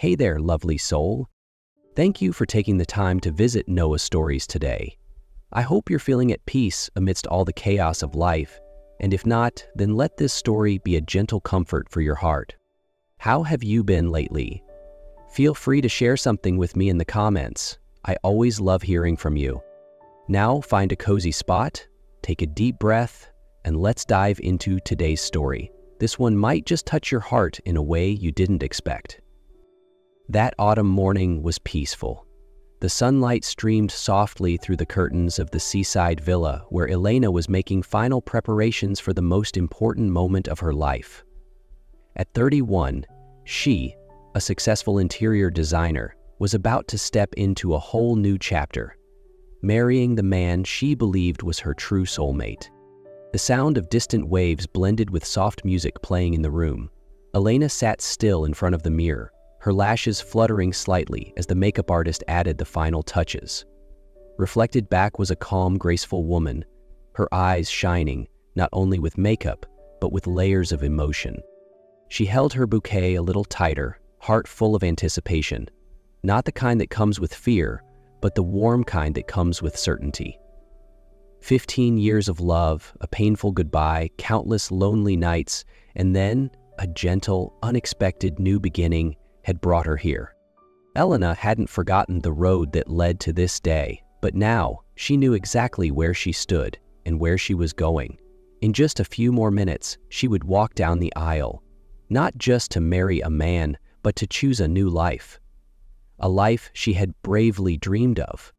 Hey there, lovely soul. Thank you for taking the time to visit Noah Stories today. I hope you're feeling at peace amidst all the chaos of life, and if not, then let this story be a gentle comfort for your heart. How have you been lately? Feel free to share something with me in the comments. I always love hearing from you. Now find a cozy spot, take a deep breath, and let's dive into today's story. This one might just touch your heart in a way you didn't expect. That autumn morning was peaceful. The sunlight streamed softly through the curtains of the seaside villa where Elena was making final preparations for the most important moment of her life. At 31, she, a successful interior designer, was about to step into a whole new chapter, marrying the man she believed was her true soulmate. The sound of distant waves blended with soft music playing in the room. Elena sat still in front of the mirror, her lashes fluttering slightly as the makeup artist added the final touches. Reflected back was a calm, graceful woman, her eyes shining not only with makeup, but with layers of emotion. She held her bouquet a little tighter, heart full of anticipation, not the kind that comes with fear, but the warm kind that comes with certainty. 15 years of love, a painful goodbye, countless lonely nights, and then a gentle, unexpected new beginning had brought her here. Elena hadn't forgotten the road that led to this day, but now she knew exactly where she stood and where she was going. In just a few more minutes, she would walk down the aisle, not just to marry a man, but to choose a new life. A life she had bravely dreamed of.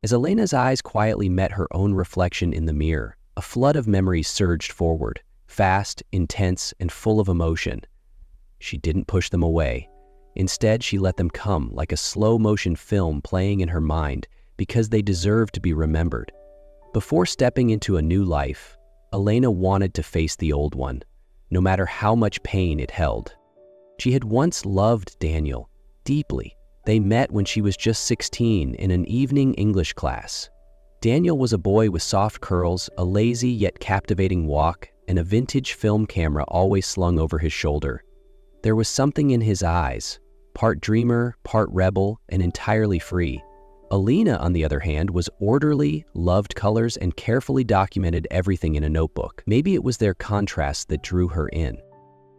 As Elena's eyes quietly met her own reflection in the mirror, a flood of memories surged forward, fast, intense, and full of emotion. She didn't push them away. Instead, she let them come like a slow-motion film playing in her mind because they deserved to be remembered. Before stepping into a new life, Elena wanted to face the old one, no matter how much pain it held. She had once loved Daniel deeply. They met when she was just 16 in an evening English class. Daniel was a boy with soft curls, a lazy yet captivating walk, and a vintage film camera always slung over his shoulder. There was something in his eyes, part dreamer, part rebel, and entirely free. Elena, on the other hand, was orderly, loved colors, and carefully documented everything in a notebook. Maybe it was their contrast that drew her in.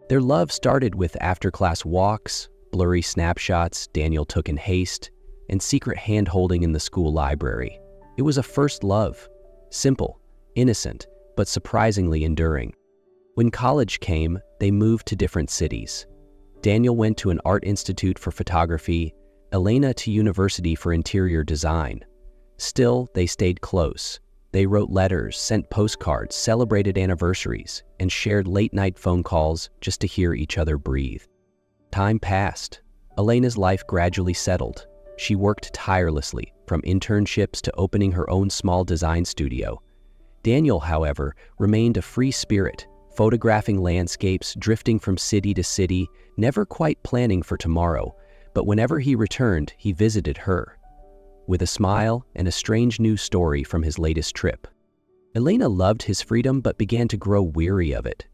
Their love started with after-class walks, blurry snapshots Daniel took in haste, and secret hand-holding in the school library. It was a first love, simple, innocent, but surprisingly enduring. When college came, they moved to different cities. Daniel went to an art institute for photography, Elena to university for interior design. Still, they stayed close. They wrote letters, sent postcards, celebrated anniversaries, and shared late-night phone calls just to hear each other breathe. Time passed. Elena's life gradually settled. She worked tirelessly, from internships to opening her own small design studio. Daniel, however, remained a free spirit, photographing landscapes, drifting from city to city, never quite planning for tomorrow, but whenever he returned, he visited her, with a smile and a strange new story from his latest trip. Elena loved his freedom but began to grow weary of it.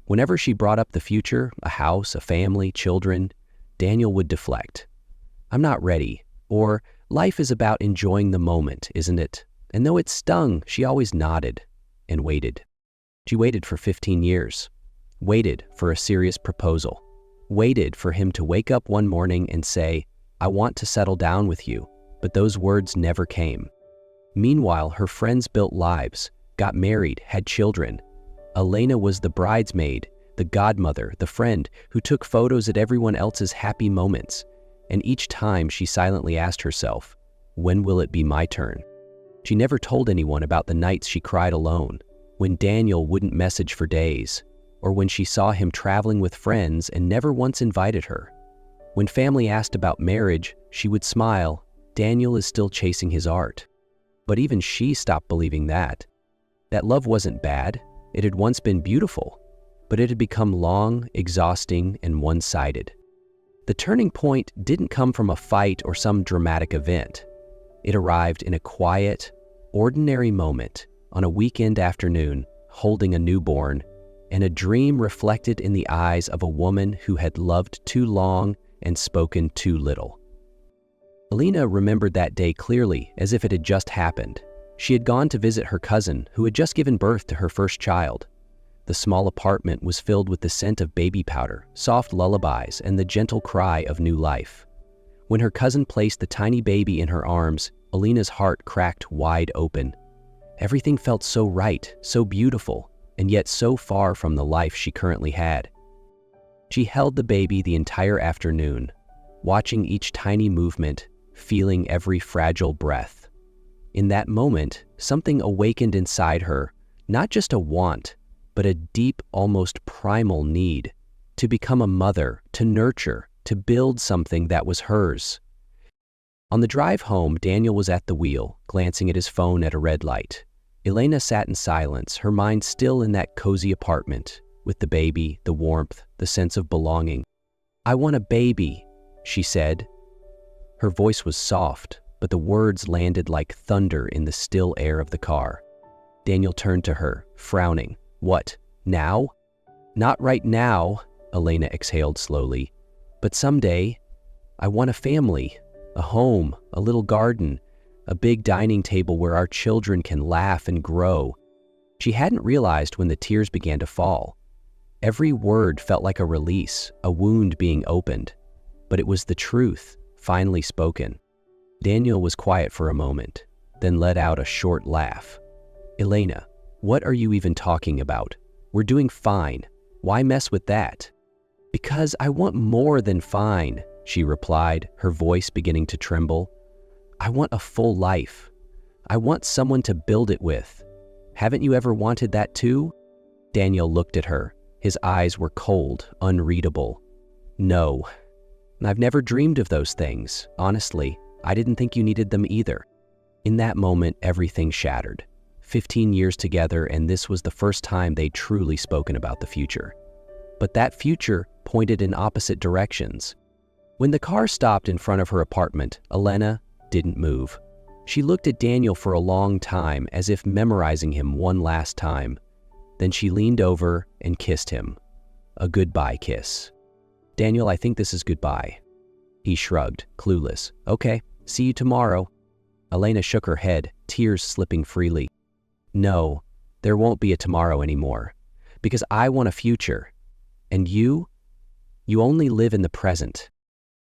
Whenever she brought up the future, a house, a family, children, Daniel would deflect. "I'm not ready," or "Life is about enjoying the moment, isn't it?" And though it stung, she always nodded and waited. She waited for 15 years, waited for a serious proposal, waited for him to wake up one morning and say, "I want to settle down with you," but those words never came. Meanwhile, her friends built lives, got married, had children. Elena was the bridesmaid, the godmother, the friend who took photos at everyone else's happy moments, and each time she silently asked herself, "When will it be my turn?" She never told anyone about the nights she cried alone, when Daniel wouldn't message for days, or when she saw him traveling with friends and never once invited her. When family asked about marriage, she would smile, "Daniel is still chasing his art." But even she stopped believing that. That love wasn't bad, it had once been beautiful, but it had become long, exhausting, and one-sided. The turning point didn't come from a fight or some dramatic event. It arrived in a quiet, ordinary moment on a weekend afternoon, holding a newborn, and a dream reflected in the eyes of a woman who had loved too long and spoken too little. Alina remembered that day clearly, as if it had just happened. She had gone to visit her cousin, who had just given birth to her first child. The small apartment was filled with the scent of baby powder, soft lullabies, and the gentle cry of new life. When her cousin placed the tiny baby in her arms, Alina's heart cracked wide open. Everything felt so right, so beautiful, and yet so far from the life she currently had. She held the baby the entire afternoon, watching each tiny movement, feeling every fragile breath. In that moment, something awakened inside her, not just a want, but a deep, almost primal need to become a mother, to nurture, to build something that was hers. On the drive home, Daniel was at the wheel, glancing at his phone at a red light. Elena sat in silence, her mind still in that cozy apartment, with the baby, the warmth, the sense of belonging. "I want a baby," she said. Her voice was soft, but the words landed like thunder in the still air of the car. Daniel turned to her, frowning. "What, now?" "Not right now," Elena exhaled slowly. "But someday, I want a family, a home, a little garden, a big dining table where our children can laugh and grow." She hadn't realized when the tears began to fall. Every word felt like a release, a wound being opened. But it was the truth, finally spoken. Daniel was quiet for a moment, then let out a short laugh. "Elena, what are you even talking about? We're doing fine. Why mess with that?" "Because I want more than fine," she replied, her voice beginning to tremble. "I want a full life. I want someone to build it with. Haven't you ever wanted that too?" Daniel looked at her. His eyes were cold, unreadable. "No. I've never dreamed of those things. Honestly, I didn't think you needed them either." In that moment, everything shattered. 15 years together, and this was the first time they'd truly spoken about the future. But that future pointed in opposite directions. When the car stopped in front of her apartment, Elena didn't move. She looked at Daniel for a long time, as if memorizing him one last time. Then she leaned over and kissed him. A goodbye kiss. "Daniel, I think this is goodbye." He shrugged, clueless. "Okay, see you tomorrow." Elena shook her head, tears slipping freely. "No, there won't be a tomorrow anymore. Because I want a future. And you only live in the present."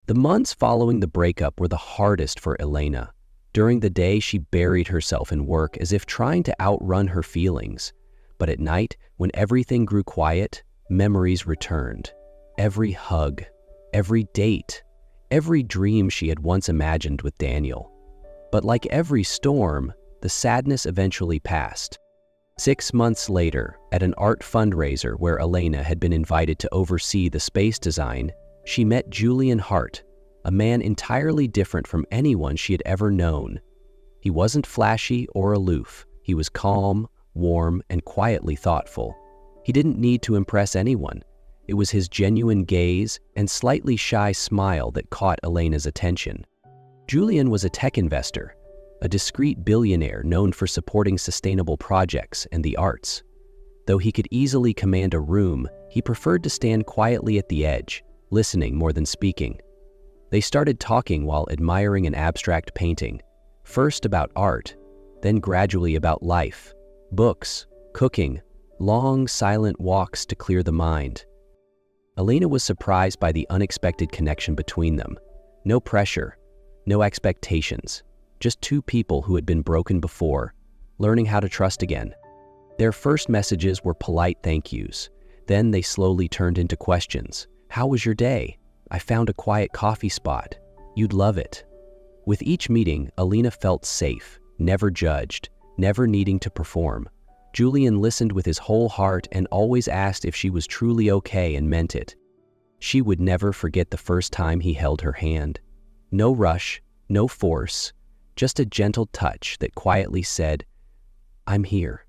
The months following the breakup were the hardest for Elena. During the day, she buried herself in work as if trying to outrun her feelings. But at night, when everything grew quiet, memories returned. Every hug, every date, every dream she had once imagined with Daniel. But like every storm, the sadness eventually passed. 6 months later, at an art fundraiser where Elena had been invited to oversee the space design, she met Julian Hart, a man entirely different from anyone she had ever known. He wasn't flashy or aloof. He was calm, warm, and quietly thoughtful. He didn't need to impress anyone. It was his genuine gaze and slightly shy smile that caught Elena's attention. Julian was a tech investor, a discreet billionaire known for supporting sustainable projects and the arts. Though he could easily command a room, he preferred to stand quietly at the edge, listening more than speaking. They started talking while admiring an abstract painting, first about art, then gradually about life, books, cooking, long, silent walks to clear the mind. Elena was surprised by the unexpected connection between them. No pressure, no expectations, just two people who had been broken before, learning how to trust again. Their first messages were polite thank yous. Then they slowly turned into questions. "How was your day? I found a quiet coffee spot. You'd love it." With each meeting, Elena felt safe, never judged, never needing to perform. Julian listened with his whole heart and always asked if she was truly okay and meant it. She would never forget the first time he held her hand. No rush, no force, just a gentle touch that quietly said, "I'm here."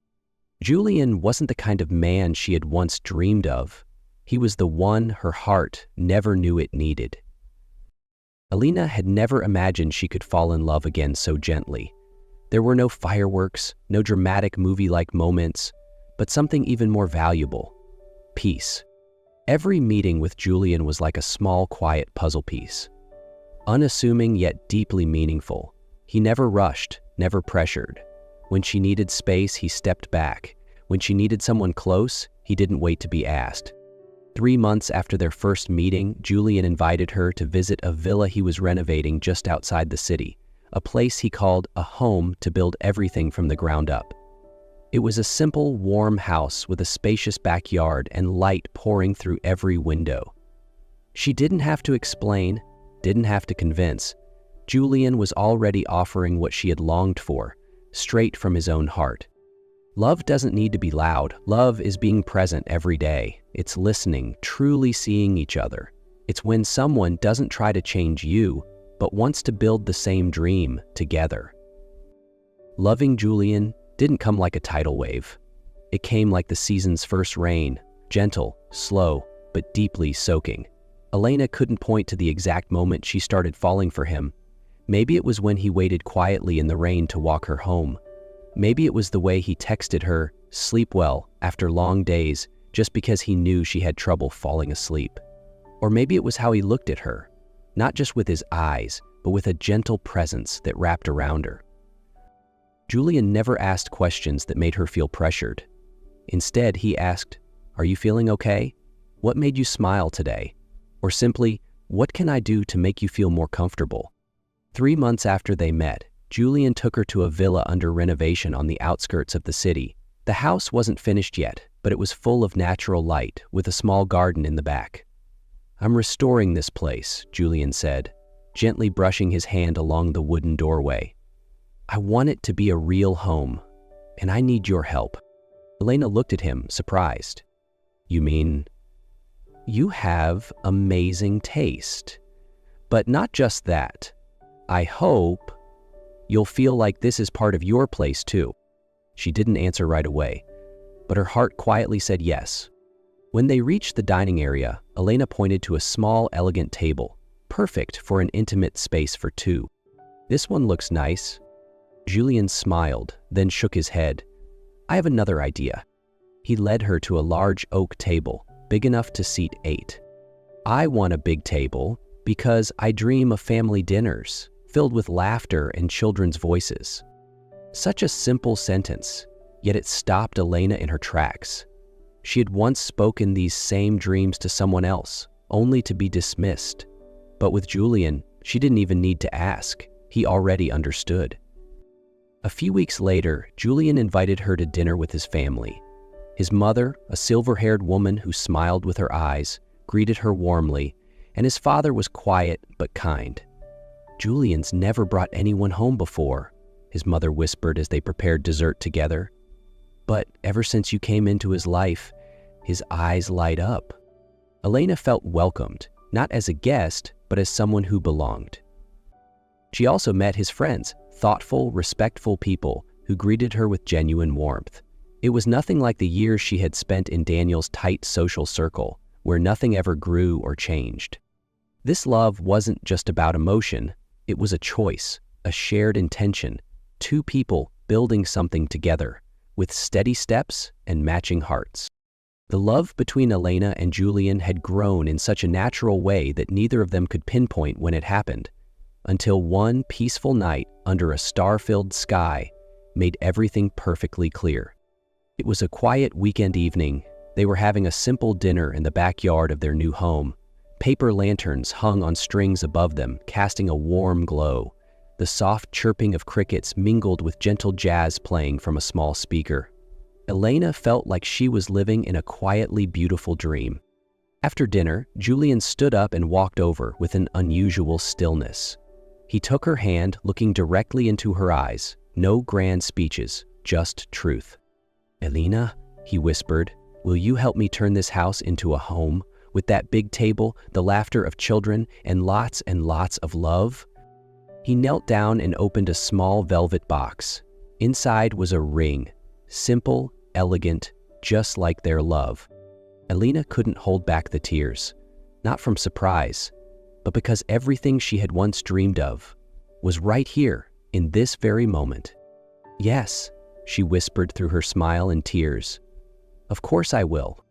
Julian wasn't the kind of man she had once dreamed of. He was the one her heart never knew it needed. Elena had never imagined she could fall in love again so gently. There were no fireworks, no dramatic movie-like moments, but something even more valuable: peace. Every meeting with Julian was like a small, quiet puzzle piece. Unassuming yet deeply meaningful. He never rushed, never pressured. When she needed space, he stepped back. When she needed someone close, he didn't wait to be asked. 3 months after their first meeting, Julian invited her to visit a villa he was renovating just outside the city, a place he called a home to build everything from the ground up. It was a simple, warm house with a spacious backyard and light pouring through every window. She didn't have to explain, didn't have to convince. Julian was already offering what she had longed for, straight from his own heart. Love doesn't need to be loud. Love is being present every day. It's listening, truly seeing each other. It's when someone doesn't try to change you, but wants to build the same dream together. Loving Julian didn't come like a tidal wave. It came like the season's first rain, gentle, slow, but deeply soaking. Elena couldn't point to the exact moment she started falling for him. Maybe it was when he waited quietly in the rain to walk her home. Maybe it was the way he texted her, "Sleep well," after long days, just because he knew she had trouble falling asleep. Or maybe it was how he looked at her, not just with his eyes, but with a gentle presence that wrapped around her. Julian never asked questions that made her feel pressured. Instead, he asked, "Are you feeling okay? What made you smile today?" Or simply, "What can I do to make you feel more comfortable?" 3 months after they met, Julian took her to a villa under renovation on the outskirts of the city. The house wasn't finished yet, but it was full of natural light, with a small garden in the back. "I'm restoring this place," Julian said, gently brushing his hand along the wooden doorway. "I want it to be a real home, and I need your help." Elena looked at him, surprised. "You mean?" "You have amazing taste. But not just that. I hope you'll feel like this is part of your place too." She didn't answer right away, but her heart quietly said yes. When they reached the dining area, Elena pointed to a small, elegant table, perfect for an intimate space for two. "This one looks nice." Julian smiled, then shook his head. "I have another idea." He led her to a large oak table, big enough to seat 8. "I want a big table because I dream of family dinners, filled with laughter and children's voices." Such a simple sentence, yet it stopped Elena in her tracks. She had once spoken these same dreams to someone else, only to be dismissed. But with Julian, she didn't even need to ask. He already understood. A few weeks later, Julian invited her to dinner with his family. His mother, a silver-haired woman who smiled with her eyes, greeted her warmly, and his father was quiet but kind. "Julian's never brought anyone home before," his mother whispered as they prepared dessert together. "But ever since you came into his life, his eyes light up." Elena felt welcomed, not as a guest, but as someone who belonged. She also met his friends, thoughtful, respectful people who greeted her with genuine warmth. It was nothing like the years she had spent in Daniel's tight social circle, where nothing ever grew or changed. This love wasn't just about emotion, it was a choice, a shared intention, two people building something together, with steady steps and matching hearts. The love between Elena and Julian had grown in such a natural way that neither of them could pinpoint when it happened, until one peaceful night under a star-filled sky made everything perfectly clear. It was a quiet weekend evening. They were having a simple dinner in the backyard of their new home. Paper lanterns hung on strings above them, casting a warm glow. The soft chirping of crickets mingled with gentle jazz playing from a small speaker. Elena felt like she was living in a quietly beautiful dream. After dinner, Julian stood up and walked over with an unusual stillness. He took her hand, looking directly into her eyes. No grand speeches, just truth. "Elena," he whispered, "will you help me turn this house into a home, with that big table, the laughter of children, and lots of love?" He knelt down and opened a small velvet box. Inside was a ring, simple, elegant, just like their love. Elena couldn't hold back the tears, not from surprise, but because everything she had once dreamed of was right here, in this very moment. "Yes," she whispered through her smile and tears. "Of course I will."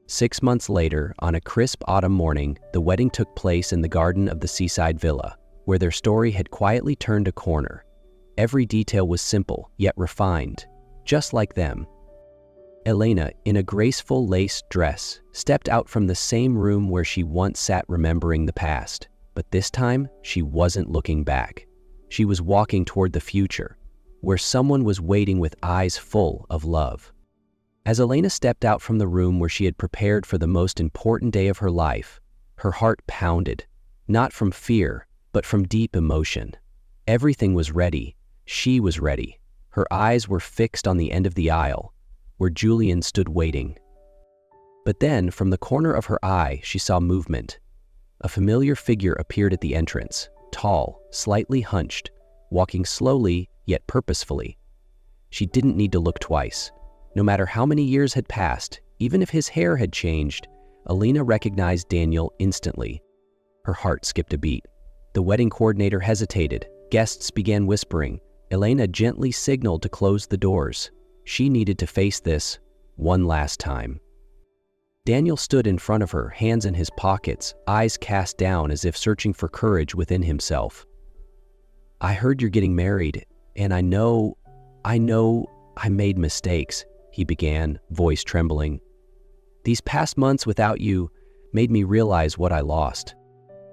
6 months later, on a crisp autumn morning, the wedding took place in the garden of the seaside villa, where their story had quietly turned a corner. Every detail was simple, yet refined, just like them. Elena, in a graceful lace dress, stepped out from the same room where she once sat remembering the past. But this time, she wasn't looking back. She was walking toward the future, where someone was waiting with eyes full of love. As Elena stepped out from the room where she had prepared for the most important day of her life, her heart pounded, not from fear, but from deep emotion. Everything was ready. She was ready. Her eyes were fixed on the end of the aisle, where Julian stood waiting. But then, from the corner of her eye, she saw movement. A familiar figure appeared at the entrance, tall, slightly hunched, walking slowly yet purposefully. She didn't need to look twice. No matter how many years had passed, even if his hair had changed, Elena recognized Daniel instantly. Her heart skipped a beat. The wedding coordinator hesitated. Guests began whispering. Elena gently signaled to close the doors. She needed to face this one last time. Daniel stood in front of her, hands in his pockets, eyes cast down as if searching for courage within himself. "I heard you're getting married, and I know I made mistakes," he began, voice trembling. "These past months without you made me realize what I lost."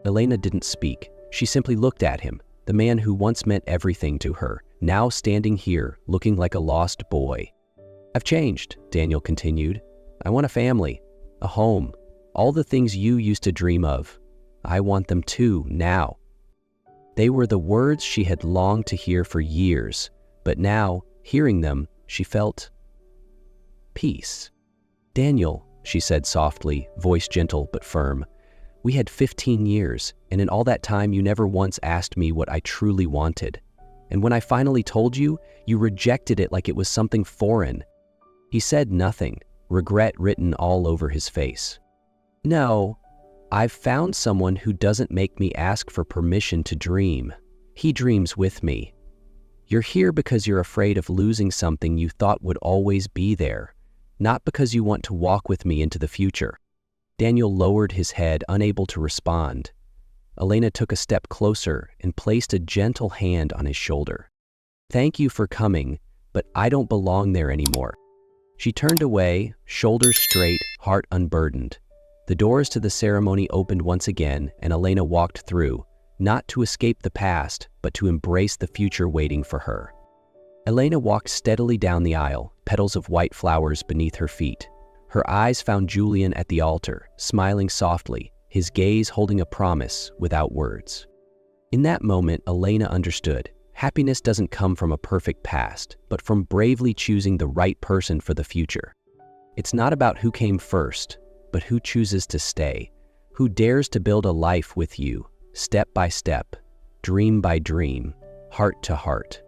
Elena didn't speak. She simply looked at him, the man who once meant everything to her, now standing here, looking like a lost boy. "I've changed," Daniel continued. "I want a family, a home, all the things you used to dream of. I want them too, now." They were the words she had longed to hear for years, but now, hearing them, she felt peace. "Daniel," she said softly, voice gentle but firm, "we had 15 years, and in all that time you never once asked me what I truly wanted. And when I finally told you, you rejected it like it was something foreign." He said nothing, regret written all over his face. "No, I've found someone who doesn't make me ask for permission to dream. He dreams with me. You're here because you're afraid of losing something you thought would always be there, not because you want to walk with me into the future." Daniel lowered his head, unable to respond. Elena took a step closer and placed a gentle hand on his shoulder. "Thank you for coming, but I don't belong there anymore." She turned away, shoulders straight, heart unburdened. The doors to the ceremony opened once again, and Elena walked through, not to escape the past, but to embrace the future waiting for her. Elena walked steadily down the aisle, petals of white flowers beneath her feet. Her eyes found Julian at the altar, smiling softly, his gaze holding a promise without words. In that moment, Elena understood. Happiness doesn't come from a perfect past, but from bravely choosing the right person for the future. It's not about who came first, but who chooses to stay, who dares to build a life with you, step by step, dream by dream, heart to heart.